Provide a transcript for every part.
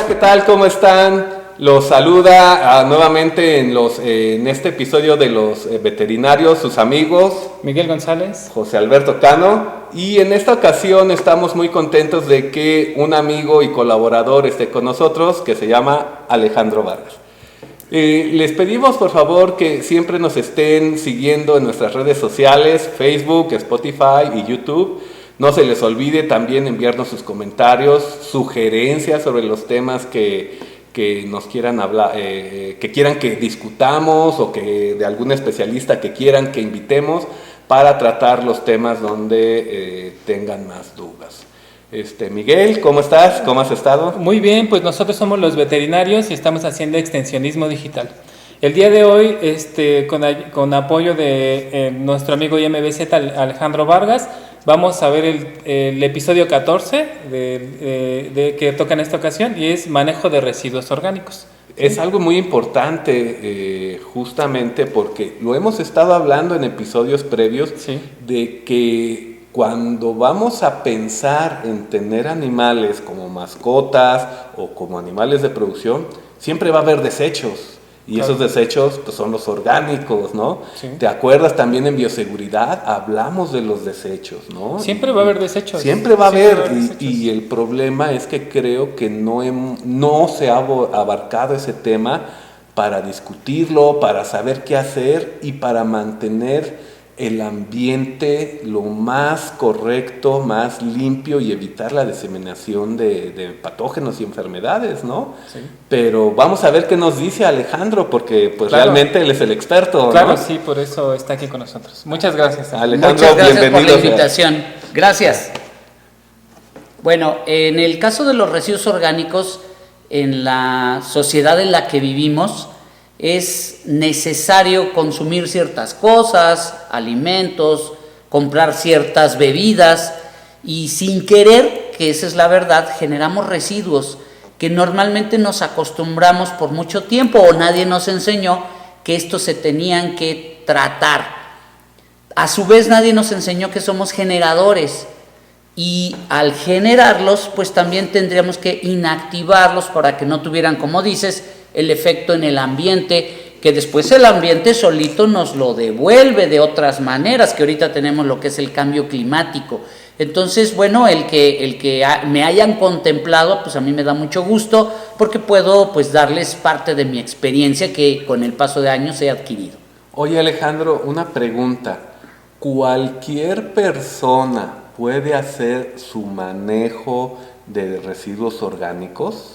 ¿qué tal? ¿Cómo están? Los saluda nuevamente en este episodio de los veterinarios, sus amigos Miguel González, José Alberto Cano, y en esta ocasión estamos muy contentos de que un amigo y colaborador esté con nosotros, que se llama Alejandro Vargas. Les pedimos por favor que siempre nos estén siguiendo en nuestras redes sociales, Facebook, Spotify y YouTube. No se les olvide también enviarnos sus comentarios, sugerencias sobre los temas que nos quieran hablar, que quieran que discutamos o que de algún especialista que quieran que invitemos para tratar los temas donde tengan más dudas. Miguel, ¿cómo estás? ¿Cómo has estado? Muy bien, pues nosotros somos los veterinarios y estamos haciendo extensionismo digital. El día de hoy, con apoyo de nuestro amigo IMBZ Alejandro Vargas, vamos a ver el episodio 14 que toca en esta ocasión, y es manejo de residuos orgánicos. Es algo muy importante, justamente porque lo hemos estado hablando en episodios previos, sí, de que cuando vamos a pensar en tener animales como mascotas o como animales de producción, siempre va a haber desechos. Y claro, esos desechos pues, son los orgánicos, ¿no? Sí. ¿Te acuerdas también en bioseguridad? Hablamos de los desechos, ¿no? Siempre va a haber desechos. Siempre va a haber. Y el problema es que creo que no se ha abarcado ese tema para discutirlo, para saber qué hacer y para mantener el ambiente lo más correcto, más limpio y evitar la diseminación de patógenos y enfermedades, ¿no? Sí. Pero vamos a ver qué nos dice Alejandro, porque pues claro, realmente él es el experto, claro, ¿no? Sí, por eso está aquí con nosotros. Muchas gracias. Alejandro, muchas gracias por la invitación. Gracias. Bueno, en el caso de los residuos orgánicos, en la sociedad en la que vivimos, es necesario consumir ciertas cosas, alimentos, comprar ciertas bebidas y sin querer, que esa es la verdad, generamos residuos que normalmente nos acostumbramos por mucho tiempo o nadie nos enseñó que estos se tenían que tratar. A su vez nadie nos enseñó que somos generadores y al generarlos pues también tendríamos que inactivarlos para que no tuvieran, como dices, el efecto en el ambiente, que después el ambiente solito nos lo devuelve de otras maneras, que ahorita tenemos lo que es el cambio climático. Entonces, bueno, el que me hayan contemplado, pues a mí me da mucho gusto, porque puedo pues darles parte de mi experiencia que con el paso de años he adquirido. Oye Alejandro, una pregunta. ¿Cualquier persona puede hacer su manejo de residuos orgánicos?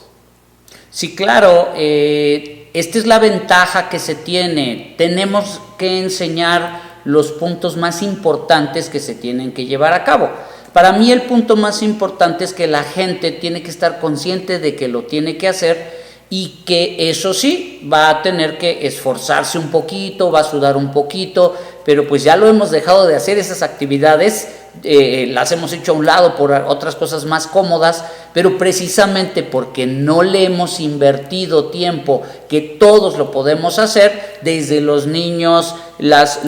Sí, claro, esta es la ventaja que se tiene. Tenemos que enseñar los puntos más importantes que se tienen que llevar a cabo. Para mí el punto más importante es que la gente tiene que estar consciente de que lo tiene que hacer y que eso sí, va a tener que esforzarse un poquito, va a sudar un poquito, pero pues ya lo hemos dejado de hacer esas actividades, las hemos hecho a un lado por otras cosas más cómodas, pero precisamente porque no le hemos invertido tiempo, que todos lo podemos hacer, desde los niños, las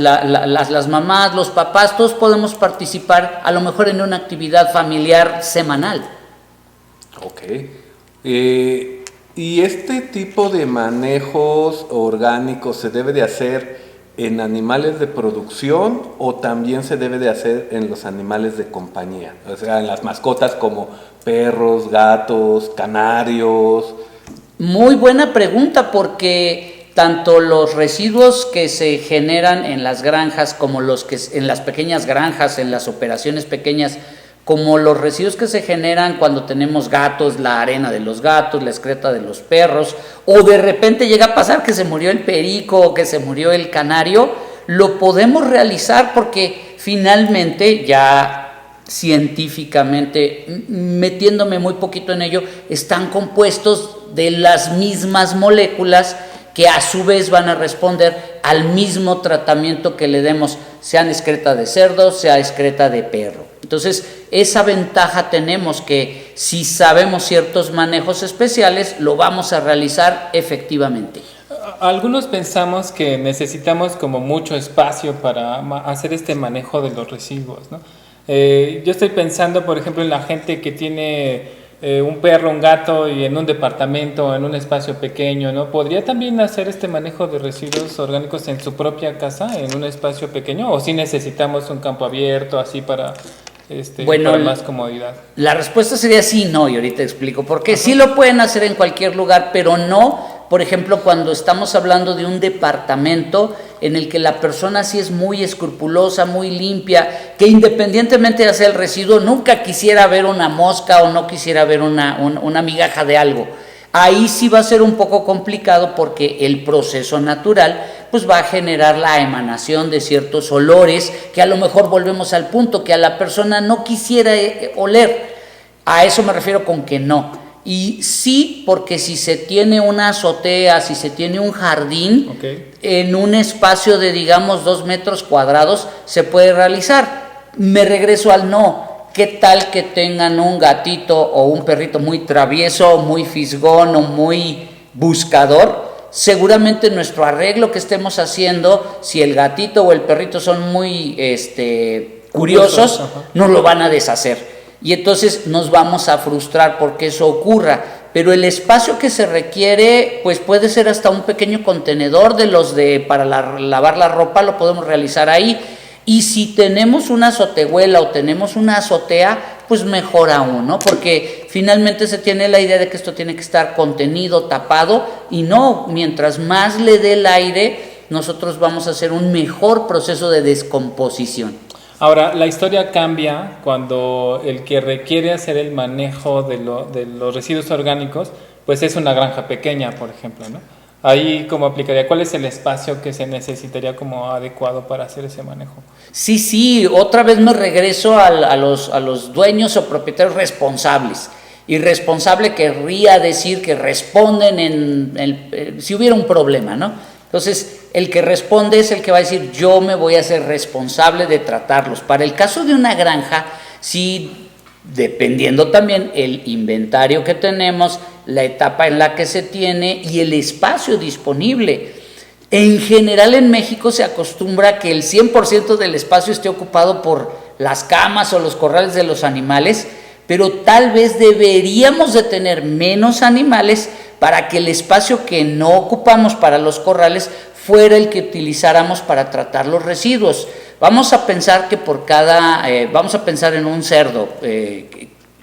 mamás, los papás, todos podemos participar a lo mejor en una actividad familiar semanal. Ok. ¿Y este tipo de manejos orgánicos se debe de hacer en animales de producción o también se debe de hacer en los animales de compañía? O sea, en las mascotas como perros, gatos, canarios. Muy buena pregunta, porque tanto los residuos que se generan en las granjas como los que en las pequeñas granjas, en las operaciones pequeñas, como los residuos que se generan cuando tenemos gatos, la arena de los gatos, la excreta de los perros, o de repente llega a pasar que se murió el perico o que se murió el canario, lo podemos realizar porque finalmente ya científicamente, metiéndome muy poquito en ello, están compuestos de las mismas moléculas que a su vez van a responder al mismo tratamiento que le demos, sea excreta de cerdo, sea excreta de perro. Entonces, esa ventaja tenemos, que si sabemos ciertos manejos especiales, lo vamos a realizar efectivamente. Algunos pensamos que necesitamos como mucho espacio para hacer este manejo de los residuos, ¿no? Yo estoy pensando, por ejemplo, en la gente que tiene un perro, un gato y en un departamento, en un espacio pequeño, ¿no? ¿Podría también hacer este manejo de residuos orgánicos en su propia casa, en un espacio pequeño? ¿O si necesitamos un campo abierto así para más comodidad? La respuesta sería sí, no, y ahorita explico por qué. Sí lo pueden hacer en cualquier lugar, pero no, por ejemplo, cuando estamos hablando de un departamento en el que la persona sí es muy escrupulosa, muy limpia, que independientemente de hacer el residuo, nunca quisiera ver una mosca o no quisiera ver una migaja de algo. Ahí sí va a ser un poco complicado porque el proceso natural pues va a generar la emanación de ciertos olores que a lo mejor volvemos al punto que a la persona no quisiera oler. A eso me refiero con que no. Y sí, porque si se tiene una azotea, si se tiene un jardín, en un espacio de digamos 2 metros cuadrados se puede realizar. Me regreso al no. ¿Qué tal que tengan un gatito o un perrito muy travieso, muy fisgón o muy buscador? Seguramente nuestro arreglo que estemos haciendo, si el gatito o el perrito son muy curiosos, nos lo van a deshacer. Y entonces nos vamos a frustrar porque eso ocurra. Pero el espacio que se requiere, pues puede ser hasta un pequeño contenedor para lavar la ropa, lo podemos realizar ahí. Y si tenemos una azotehuela o tenemos una azotea, pues mejor aún, ¿no? Porque finalmente se tiene la idea de que esto tiene que estar contenido, tapado, y no, mientras más le dé el aire, nosotros vamos a hacer un mejor proceso de descomposición. Ahora, la historia cambia cuando el que requiere hacer el manejo de los residuos orgánicos, pues es una granja pequeña, por ejemplo, ¿no? Ahí, ¿cómo aplicaría? ¿Cuál es el espacio que se necesitaría como adecuado para hacer ese manejo? Sí, otra vez me regreso a los dueños o propietarios responsables. Y responsable querría decir que responden si hubiera un problema, ¿no? Entonces, el que responde es el que va a decir, yo me voy a hacer responsable de tratarlos. Para el caso de una granja, sí, dependiendo también el inventario que tenemos, la etapa en la que se tiene y el espacio disponible. En general en México se acostumbra que el 100% del espacio esté ocupado por las camas o los corrales de los animales, pero tal vez deberíamos de tener menos animales para que el espacio que no ocupamos para los corrales fuera el que utilizáramos para tratar los residuos. Vamos a pensar que vamos a pensar en un cerdo.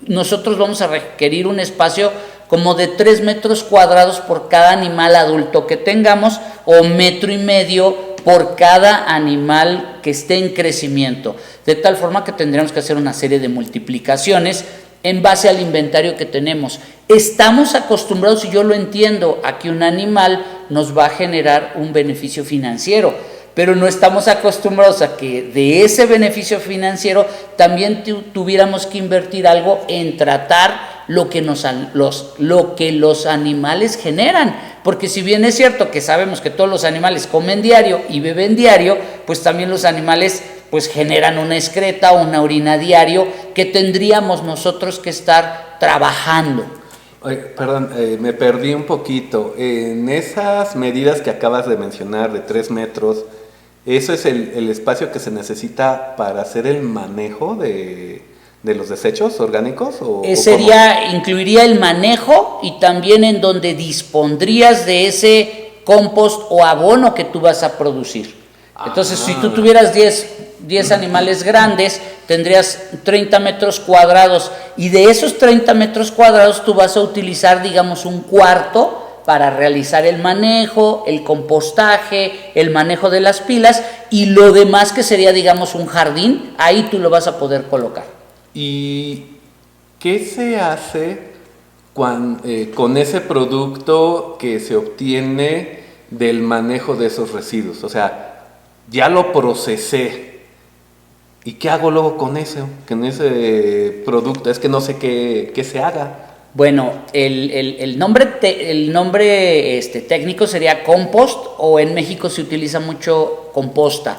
Nosotros vamos a requerir un espacio como de 3 metros cuadrados por cada animal adulto que tengamos, o 1,5 metros por cada animal que esté en crecimiento, de tal forma que tendríamos que hacer una serie de multiplicaciones en base al inventario que tenemos. Estamos acostumbrados, y yo lo entiendo, a que un animal nos va a generar un beneficio financiero, pero no estamos acostumbrados a que de ese beneficio financiero también tuviéramos que invertir algo en tratar lo que los animales generan, porque si bien es cierto que sabemos que todos los animales comen diario y beben diario, pues también los animales pues generan una excreta o una orina diario que tendríamos nosotros que estar trabajando. Perdón, me perdí un poquito. En esas medidas que acabas de mencionar de 3 metros, ¿eso es el espacio que se necesita para hacer el manejo de los desechos orgánicos? Incluiría el manejo y también en donde dispondrías de ese compost o abono que tú vas a producir. Entonces, si tú tuvieras 10 animales grandes, tendrías 30 metros cuadrados, y de esos 30 metros cuadrados tú vas a utilizar, digamos, un cuarto para realizar el manejo, el compostaje, el manejo de las pilas, y lo demás que sería, digamos, un jardín, ahí tú lo vas a poder colocar. ¿Y qué se hace con ese producto que se obtiene del manejo de esos residuos? O sea, ya lo procesé, ¿y qué hago luego con ese producto? Es que no sé qué se haga. Bueno, el nombre técnico sería compost, o en México se utiliza mucho composta.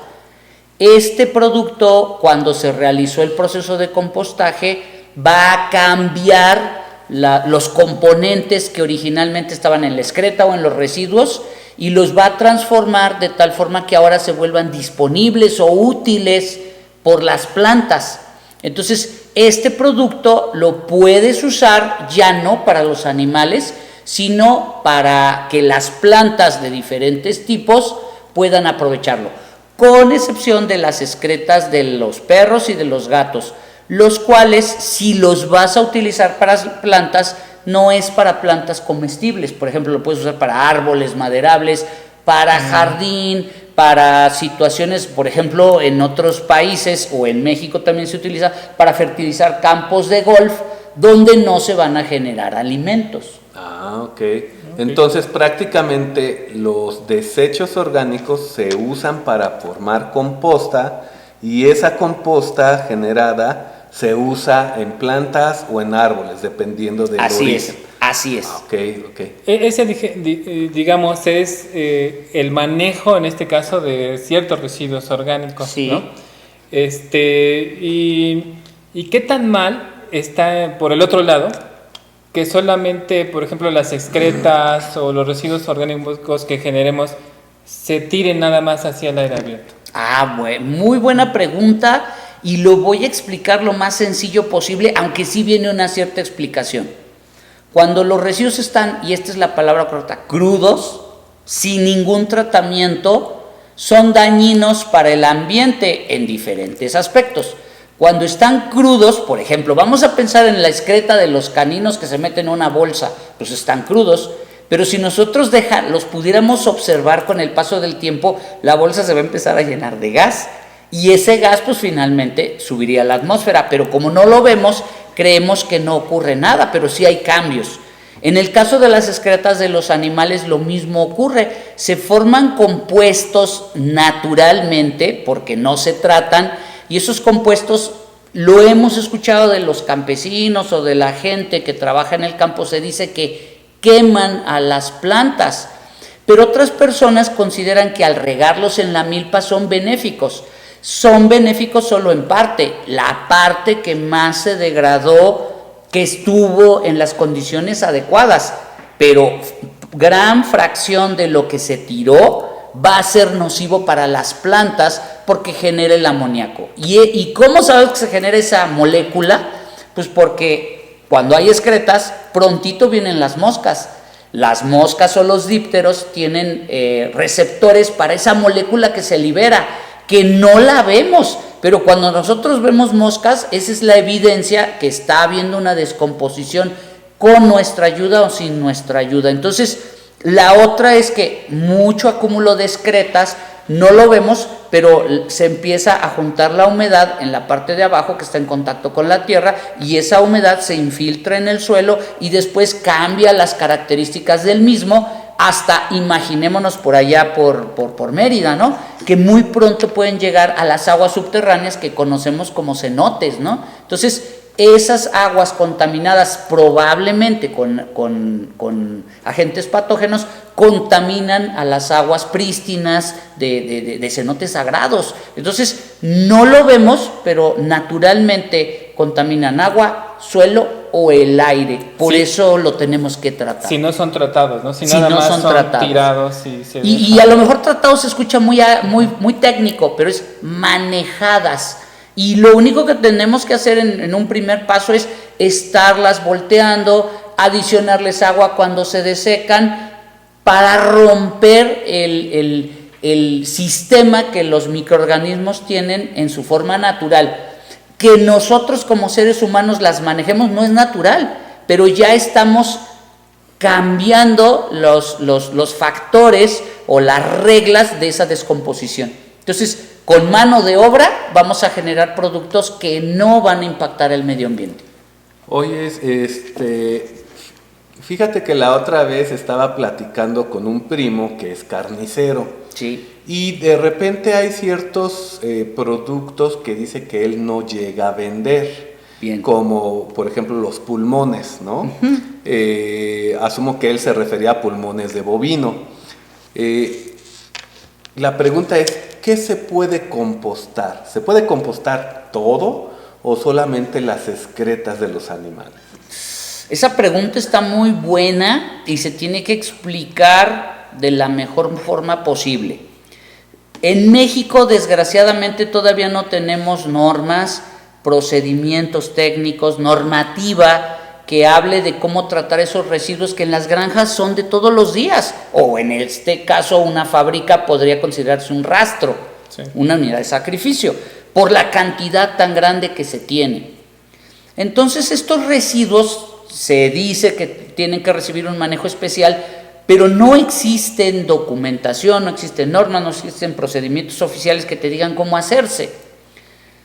Este producto, cuando se realizó el proceso de compostaje, va a cambiar los componentes que originalmente estaban en la excreta o en los residuos, y los va a transformar de tal forma que ahora se vuelvan disponibles o útiles por las plantas. Entonces, este producto lo puedes usar ya no para los animales, sino para que las plantas de diferentes tipos puedan aprovecharlo, con excepción de las excretas de los perros y de los gatos, los cuales, si los vas a utilizar para plantas, no es para plantas comestibles. Por ejemplo, lo puedes usar para árboles maderables, para jardín, para situaciones, por ejemplo, en otros países o en México también se utiliza para fertilizar campos de golf donde no se van a generar alimentos. Ah, ok. Entonces prácticamente los desechos orgánicos se usan para formar composta y esa composta generada se usa en plantas o en árboles, dependiendo del origen. Así es. Ah, ok. Ese, digamos, es el manejo, en este caso, de ciertos residuos orgánicos, sí, ¿no? ¿Y qué tan mal está, por el otro lado, que solamente, por ejemplo, las excretas o los residuos orgánicos que generemos se tiren nada más hacia el aire abierto? Muy buena pregunta, y lo voy a explicar lo más sencillo posible, aunque sí viene una cierta explicación. Cuando los residuos están, y esta es la palabra correcta, crudos, sin ningún tratamiento, son dañinos para el ambiente en diferentes aspectos. Cuando están crudos, por ejemplo, vamos a pensar en la excreta de los caninos que se meten en una bolsa, pues están crudos, pero si nosotros los pudiéramos observar con el paso del tiempo, la bolsa se va a empezar a llenar de gas, y ese gas pues finalmente subiría a la atmósfera, pero como no lo vemos, creemos que no ocurre nada, pero sí hay cambios. En el caso de las excretas de los animales lo mismo ocurre, se forman compuestos naturalmente porque no se tratan, y esos compuestos lo hemos escuchado de los campesinos o de la gente que trabaja en el campo, se dice que queman a las plantas, pero otras personas consideran que al regarlos en la milpa son benéficos. Son benéficos solo en parte, la parte que más se degradó, que estuvo en las condiciones adecuadas, pero gran fracción de lo que se tiró va a ser nocivo para las plantas porque genera el amoníaco. ¿Y cómo sabes que se genera esa molécula? Pues porque cuando hay excretas, prontito vienen las moscas. Las moscas o los dípteros tienen receptores para esa molécula que se libera, que no la vemos, pero cuando nosotros vemos moscas, esa es la evidencia que está habiendo una descomposición con nuestra ayuda o sin nuestra ayuda. Entonces, la otra es que mucho acúmulo de excretas no lo vemos, pero se empieza a juntar la humedad en la parte de abajo que está en contacto con la tierra, y esa humedad se infiltra en el suelo y después cambia las características del mismo, hasta imaginémonos por allá por Mérida, ¿no? Que muy pronto pueden llegar a las aguas subterráneas que conocemos como cenotes, ¿no? Entonces, esas aguas contaminadas probablemente con agentes patógenos contaminan a las aguas prístinas de cenotes sagrados. Entonces, no lo vemos, pero naturalmente contaminan agua, suelo o el aire. Por eso lo tenemos que tratar. Si no son tratados, ¿no? Si nada más son tirados. Y a lo mejor tratados se escucha muy técnico, pero es manejadas. Y lo único que tenemos que hacer en un primer paso es estarlas volteando, adicionarles agua cuando se desecan, para romper el sistema que los microorganismos tienen en su forma natural. Que nosotros como seres humanos las manejemos no es natural, pero ya estamos cambiando los factores o las reglas de esa descomposición. Entonces, con mano de obra vamos a generar productos que no van a impactar el medio ambiente. Oye, fíjate que la otra vez estaba platicando con un primo que es carnicero. Sí. Y de repente hay ciertos productos que dice que él no llega a vender. Bien. Como por ejemplo los pulmones, ¿no? Uh-huh. Asumo que él se refería a pulmones de bovino. La pregunta es, ¿qué se puede compostar? ¿Se puede compostar todo o solamente las excretas de los animales? Esa pregunta está muy buena y se tiene que explicar de la mejor forma posible. En México, desgraciadamente, todavía no tenemos normas procedimientos técnicos, normativa que hable de cómo tratar esos residuos que en las granjas son de todos los días, o en este caso una fábrica podría considerarse un rastro, sí, una unidad de sacrificio, por la cantidad tan grande que se tiene. Entonces estos residuos se dice que tienen que recibir un manejo especial, pero no existen documentación, no existen normas, no existen procedimientos oficiales que te digan cómo hacerse.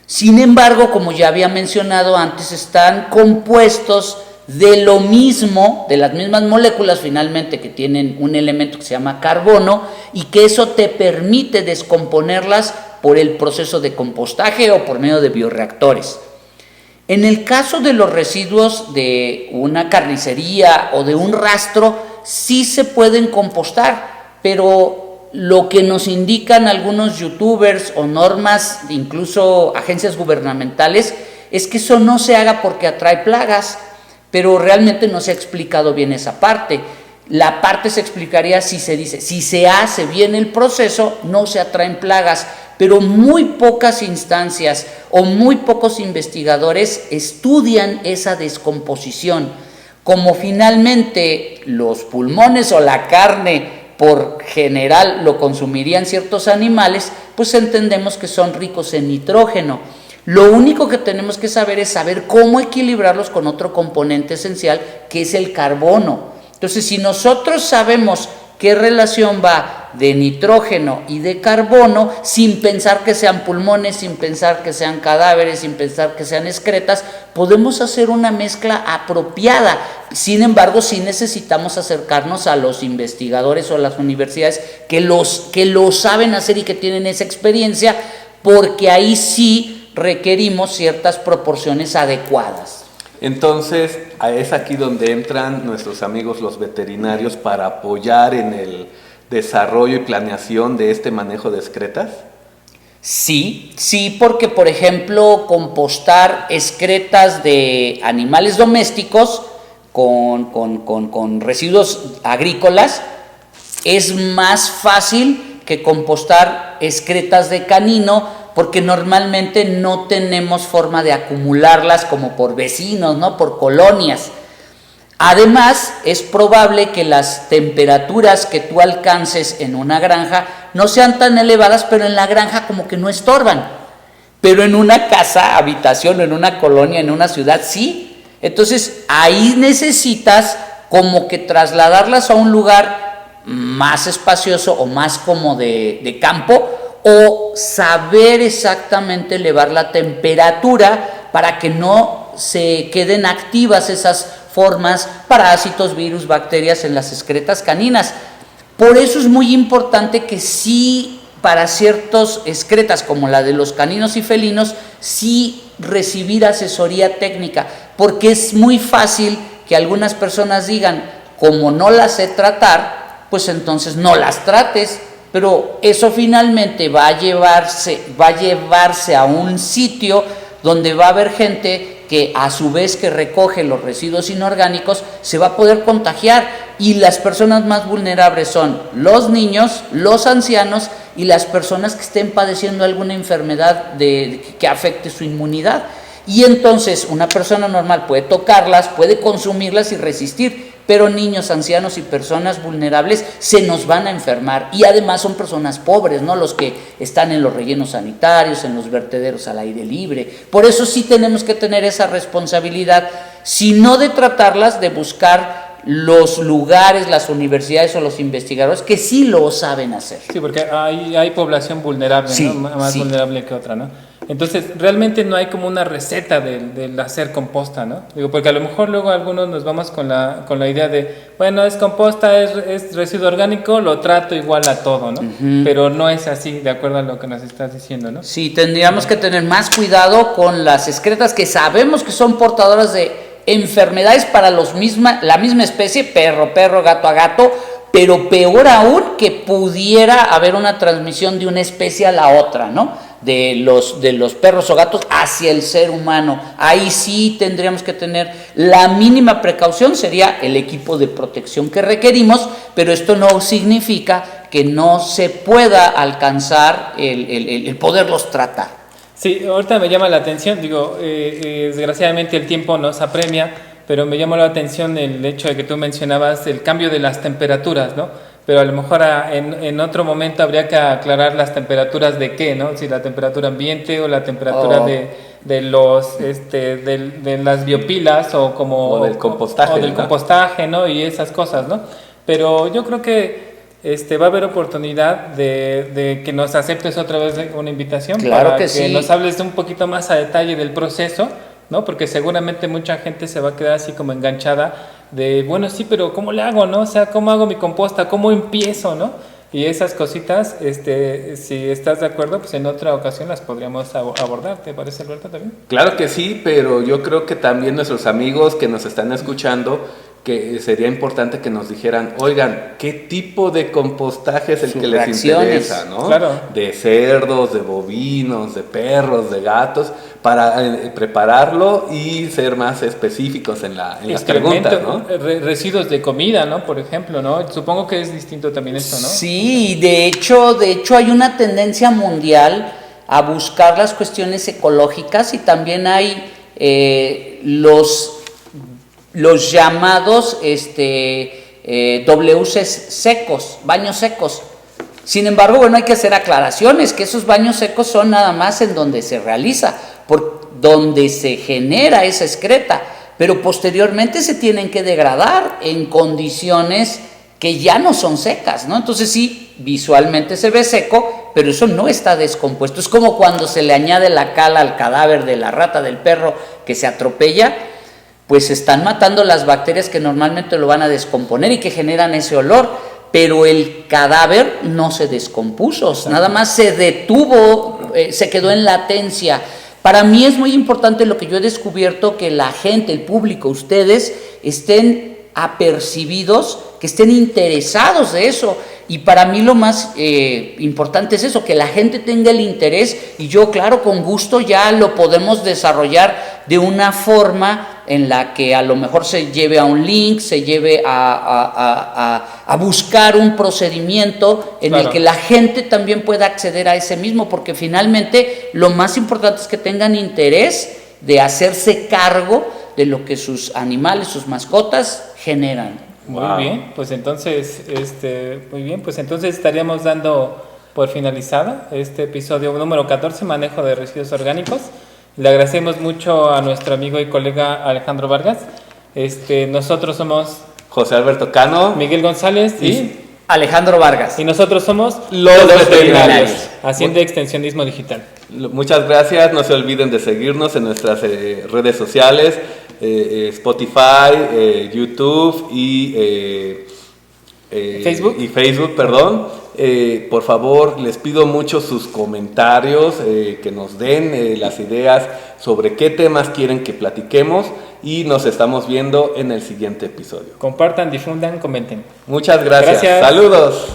Sin embargo, como ya había mencionado antes, están compuestos de lo mismo, de las mismas moléculas finalmente que tienen un elemento que se llama carbono y que eso te permite descomponerlas por el proceso de compostaje o por medio de bioreactores. En el caso de los residuos de una carnicería o de un rastro, sí se pueden compostar, pero lo que nos indican algunos youtubers o normas, incluso agencias gubernamentales, es que eso no se haga porque atrae plagas, pero realmente no se ha explicado bien esa parte. La parte se explicaría si se dice, si se hace bien el proceso, no se atraen plagas, pero muy pocas instancias o muy pocos investigadores estudian esa descomposición. Como finalmente los pulmones o la carne por general lo consumirían ciertos animales, pues entendemos que son ricos en nitrógeno. Lo único que tenemos que saber es saber cómo equilibrarlos con otro componente esencial, que es el carbono. Entonces, si nosotros sabemos qué relación va de nitrógeno y de carbono, sin pensar que sean pulmones, sin pensar que sean cadáveres, sin pensar que sean excretas, podemos hacer una mezcla apropiada. Sin embargo, sí necesitamos acercarnos a los investigadores o a las universidades que lo saben hacer y que tienen esa experiencia, porque ahí sí requerimos ciertas proporciones adecuadas. Entonces, es aquí donde entran nuestros amigos los veterinarios para apoyar en el desarrollo y planeación de este manejo de excretas. Sí, porque por ejemplo compostar excretas de animales domésticos con residuos agrícolas es más fácil que compostar excretas de canino, porque normalmente no tenemos forma de acumularlas como por vecinos, ¿no? Por colonias. Además, es probable que las temperaturas que tú alcances en una granja no sean tan elevadas, pero en la granja como que no estorban. Pero en una casa, habitación, en una colonia, en una ciudad, sí. Entonces, ahí necesitas como que trasladarlas a un lugar más espacioso o más como de campo, o saber exactamente elevar la temperatura para que no se queden activas esas formas, parásitos, virus, bacterias en las excretas caninas. Por eso es muy importante que sí, para ciertas excretas como la de los caninos y felinos, sí recibir asesoría técnica, porque es muy fácil que algunas personas digan, como no las sé tratar, pues entonces no las trates. Pero eso finalmente va a llevarse a un sitio donde va a haber gente que a su vez que recoge los residuos inorgánicos se va a poder contagiar, y las personas más vulnerables son los niños, los ancianos y las personas que estén padeciendo alguna enfermedad que afecte su inmunidad. Y entonces una persona normal puede tocarlas, puede consumirlas y resistir, pero niños, ancianos y personas vulnerables se nos van a enfermar, y además son personas pobres, ¿no? Los que están en los rellenos sanitarios, en los vertederos al aire libre. Por eso sí tenemos que tener esa responsabilidad, si no de tratarlas, de buscar los lugares, las universidades o los investigadores que sí lo saben hacer. Sí, porque hay población vulnerable, sí, ¿no? Más vulnerable que otra, ¿no? Entonces, realmente no hay como una receta del hacer composta, ¿no? Digo, porque a lo mejor luego algunos nos vamos con la idea de, bueno, es composta, es residuo orgánico, lo trato igual a todo, ¿no? Uh-huh. Pero no es así, de acuerdo a lo que nos estás diciendo, ¿no? Sí, tendríamos que tener más cuidado con las excretas que sabemos que son portadoras de enfermedades para la misma especie, perro, gato a gato, pero peor aún que pudiera haber una transmisión de una especie a la otra, ¿no? De los perros o gatos hacia el ser humano. Ahí sí tendríamos que tener la mínima precaución, sería el equipo de protección que requerimos, pero esto no significa que no se pueda alcanzar el poderlos tratar. Sí, ahorita me llama la atención, digo, desgraciadamente el tiempo nos apremia, pero me llamó la atención el hecho de que tú mencionabas el cambio de las temperaturas, ¿no? Pero a lo mejor en otro momento habría que aclarar las temperaturas de qué, ¿no? Si la temperatura ambiente o la temperatura de las biopilas o O del compostaje. o del compostaje, ¿no? Y esas cosas, ¿no? Pero yo creo que va a haber oportunidad de que nos aceptes otra vez una invitación Claro para que que sí. nos hables un poquito más a detalle del proceso, ¿no? Porque seguramente mucha gente se va a quedar así como enganchada de, bueno, sí, pero ¿cómo le hago, no? O sea, ¿cómo hago mi composta? ¿Cómo empiezo, no? Y esas cositas, si estás de acuerdo, pues en otra ocasión las podríamos abordar, ¿te parece, Alberto, también? Claro que sí, pero yo creo que también nuestros amigos que nos están escuchando, que sería importante que nos dijeran, oigan, ¿qué tipo de compostaje es el Sus que les reacciones, interesa, ¿no? claro. De cerdos, de bovinos, de perros, de gatos, para prepararlo y ser más específicos en las preguntas, ¿no? Residuos de comida, ¿no? Por ejemplo, ¿no? Supongo que es distinto también esto, ¿no? Sí, de hecho hay una tendencia mundial a buscar las cuestiones ecológicas y también hay los llamados WCs secos, baños secos. Sin embargo, bueno, hay que hacer aclaraciones, que esos baños secos son nada más en donde se realiza, por donde se genera esa excreta, pero posteriormente se tienen que degradar en condiciones que ya no son secas, ¿no? Entonces sí, visualmente se ve seco, pero eso no está descompuesto. Es como cuando se le añade la cal al cadáver de la rata, del perro que se atropella, pues están matando las bacterias que normalmente lo van a descomponer y que generan ese olor, pero el cadáver no se descompuso, nada más se detuvo, se quedó en latencia. Para mí es muy importante lo que yo he descubierto, que la gente, el público, ustedes estén apercibidos, que estén interesados de eso. Y para mí lo más importante es eso, que la gente tenga el interés, y yo, claro, con gusto ya lo podemos desarrollar de una forma en la que a lo mejor se lleve a un link, se lleve a buscar un procedimiento en el que la gente también pueda acceder a ese mismo, porque finalmente lo más importante es que tengan interés de hacerse cargo de lo que sus animales, sus mascotas generan. Muy bien, pues entonces, estaríamos dando por finalizado este episodio número 14, manejo de residuos orgánicos. Le agradecemos mucho a nuestro amigo y colega Alejandro Vargas. Nosotros somos José Alberto Cano, Miguel González y Alejandro Vargas. Y nosotros somos los veterinarios, haciendo extensionismo digital. Muchas gracias, no se olviden de seguirnos en nuestras redes sociales, Spotify, YouTube y Facebook, perdón. Por favor, les pido mucho sus comentarios, que nos den las ideas sobre qué temas quieren que platiquemos, y nos estamos viendo en el siguiente episodio. Compartan, difundan, comenten. Muchas gracias. Saludos.